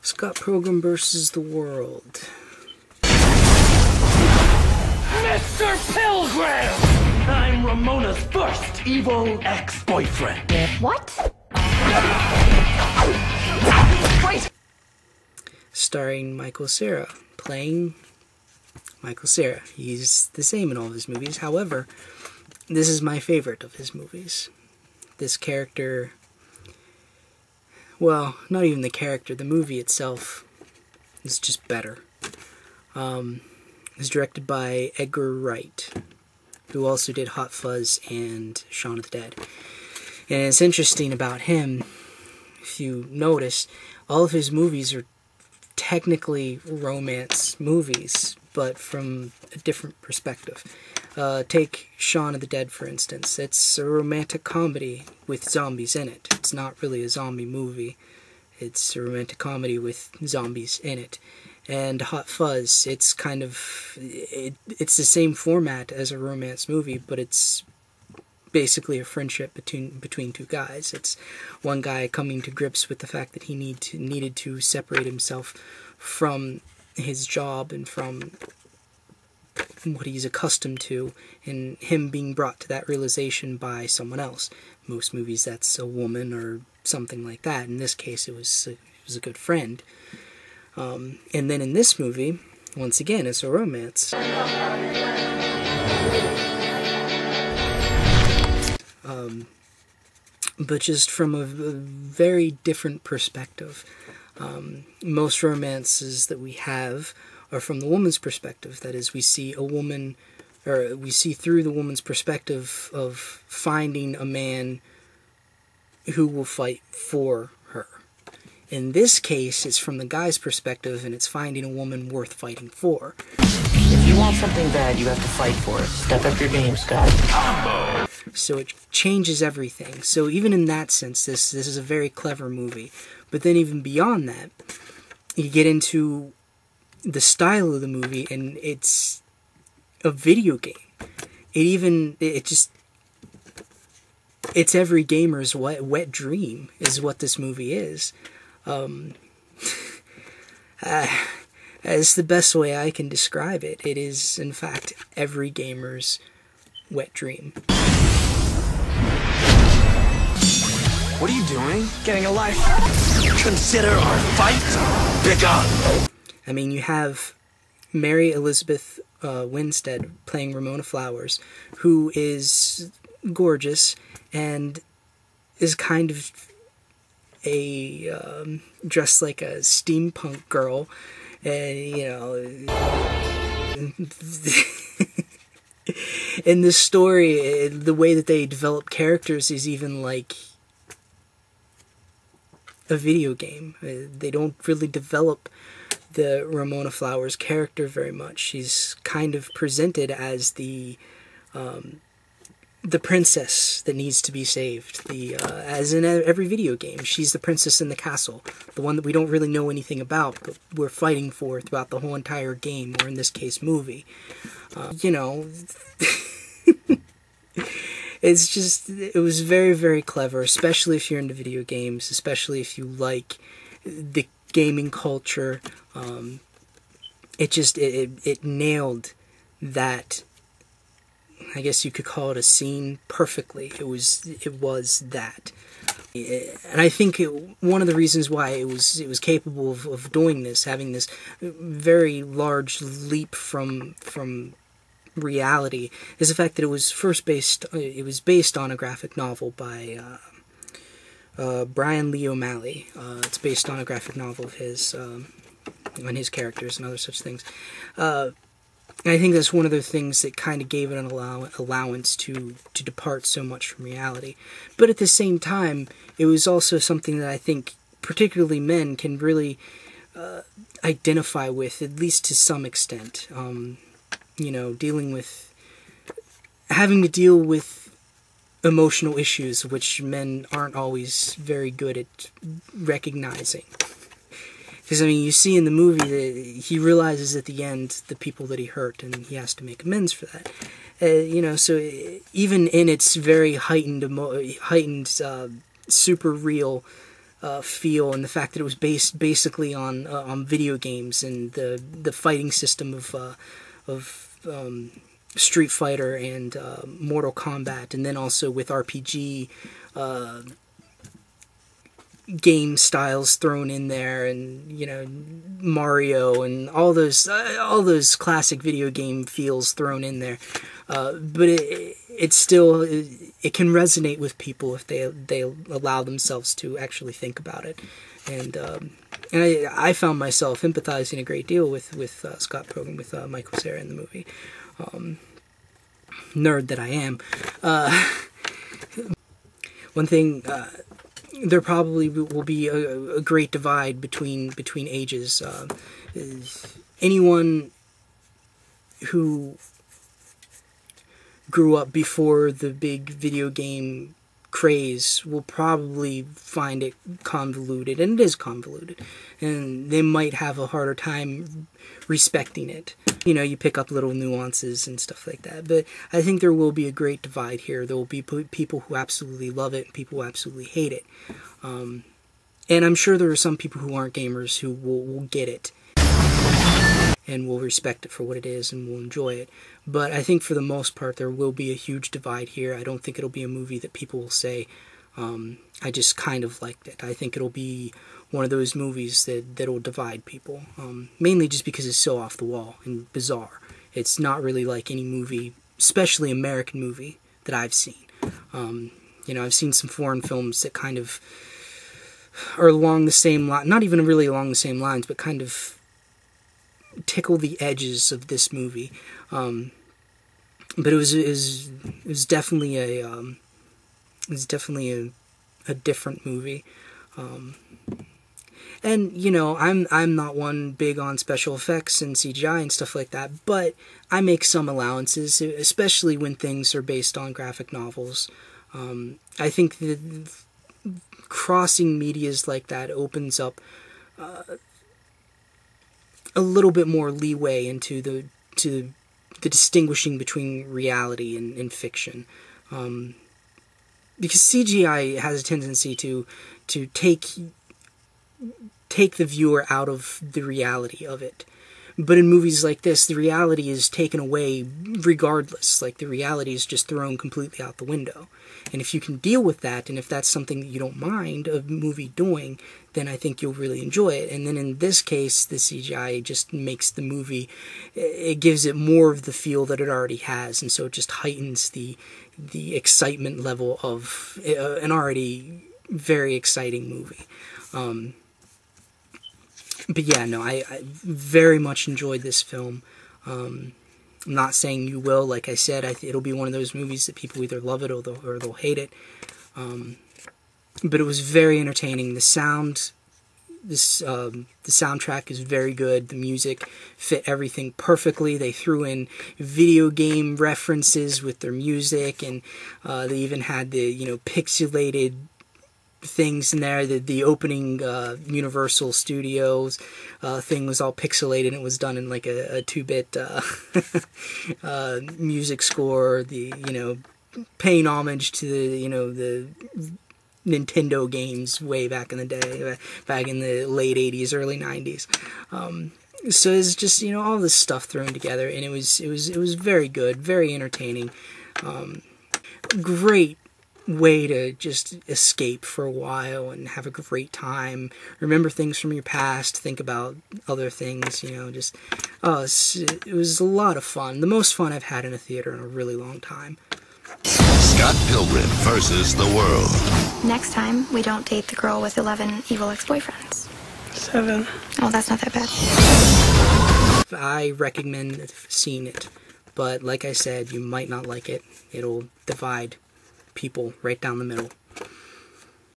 Scott Pilgrim versus the world. Mr. Pilgrim! I'm Ramona's first evil ex-boyfriend. What? Wait! Starring Michael Cera, playing Michael Cera. He's the same in all of his movies. However, this is my favorite of his movies. This character, well, not even the character, the movie itself is just better. It's directed by Edgar Wright, who also did Hot Fuzz and Shaun of the Dead. And it's interesting about him, if you notice, all of his movies are technically romance movies, but from a different perspective. Take Shaun of the Dead, for instance. It's a romantic comedy with zombies in it. It's not really a zombie movie. It's a romantic comedy with zombies in it. And Hot Fuzz, it's kind of, it's the same format as a romance movie, but it's basically a friendship between two guys. It's one guy coming to grips with the fact that he needed to separate himself from his job and from what he's accustomed to, and him being brought to that realization by someone else. Most movies that's a woman or something like that. In this case, it was a good friend. And then in this movie, once again, it's a romance. But just from a very different perspective. Most romances that we have are from the woman's perspective. That is, we see a woman, or we see through the woman's perspective of finding a man who will fight for her. In this case, it's from the guy's perspective, and it's finding a woman worth fighting for. If you want something bad, you have to fight for it. Step up your game, Scott. So it changes everything. So even in that sense, this is a very clever movie. But then even beyond that, you get into the style of the movie, and it's a video game. It's every gamer's wet dream is what this movie is. It's the best way I can describe it. It is, in fact, every gamer's wet dream. What are you doing? Getting a life. Consider our fight begun. I mean, you have Mary Elizabeth Winstead playing Ramona Flowers, who is gorgeous and is kind of dressed like a steampunk girl, and in this story, the way that they develop characters is even like a video game. They don't really develop the Ramona Flowers character very much. She's kind of presented as the princess that needs to be saved. As in every video game, she's the princess in the castle, the one that we don't really know anything about, but we're fighting for throughout the whole entire game, or in this case, movie. It's just, it was very, very clever, especially if you're into video games, especially if you like the gaming culture. It nailed that. I guess you could call it a scene perfectly. It was that. And I think one of the reasons why it was capable of doing this, having this very large leap from reality, is the fact that it was based on a graphic novel by Brian Lee O'Malley. It's based on a graphic novel of his, on his characters and other such things. I think that's one of the things that kind of gave it an allowance to depart so much from reality. But at the same time, it was also something that I think particularly men can really identify with, at least to some extent. Having to deal with emotional issues, which men aren't always very good at recognizing. Because, I mean, you see in the movie that he realizes at the end the people that he hurt, and he has to make amends for that. So even in its very heightened, super real feel, and the fact that it was based basically on video games and the fighting system of Street Fighter and Mortal Kombat, and then also with RPG game styles thrown in there, and you know, Mario and all those classic video game feels thrown in there. But it still can resonate with people if they allow themselves to actually think about it. And I found myself empathizing a great deal with Scott Pilgrim, with Michael Cera in the movie. Nerd that I am. One thing, there probably will be a great divide between ages. Anyone who grew up before the big video game craze will probably find it convoluted, and it is convoluted, and they might have a harder time respecting it. You know, you pick up little nuances and stuff like that, but I think there will be a great divide here. There will be people who absolutely love it and people who absolutely hate it. And I'm sure there are some people who aren't gamers who will get it and will respect it for what it is and will enjoy it. But I think for the most part there will be a huge divide here. I don't think it'll be a movie that people will say, I just kind of liked it. I think it'll be one of those movies that'll divide people, mainly just because it's so off the wall and bizarre. It's not really like any movie, especially American movie, that I've seen. You know, I've seen some foreign films that kind of are along the same line, not even really along the same lines, but kind of tickle the edges of this movie. But it was definitely a different movie. And you know, I'm not one big on special effects and CGI and stuff like that, but I make some allowances, especially when things are based on graphic novels. I think that crossing medias like that opens up a little bit more leeway into the distinguishing between reality and fiction, because CGI has a tendency to take the viewer out of the reality of it. But in movies like this, the reality is taken away regardless. Like, the reality is just thrown completely out the window. And if you can deal with that, and if that's something that you don't mind a movie doing, then I think you'll really enjoy it. And then in this case, the CGI just makes the movie, it gives it more of the feel that it already has, and so it just heightens the excitement level of an already very exciting movie. But yeah, no, I very much enjoyed this film. I'm not saying you will. Like I said, it'll be one of those movies that people either love it or they'll hate it. But it was very entertaining. The soundtrack is very good. The music fit everything perfectly. They threw in video game references with their music, and they even had the pixelated things in there. The opening Universal Studios thing was all pixelated, and it was done in like a 2-bit music score. Paying homage to the Nintendo games way back in the day, back in the late 80s, early 90s. So it's just all this stuff thrown together, and it was very good, very entertaining. Great way to just escape for a while and have a great time. Remember things from your past, think about other things, it was a lot of fun. The most fun I've had in a theater in a really long time. Scott Pilgrim versus the world. Next time, we don't date the girl with 11 evil ex-boyfriends. 7. Oh, that's not that bad. I recommend seeing it, but like I said, you might not like it. It'll divide people right down the middle.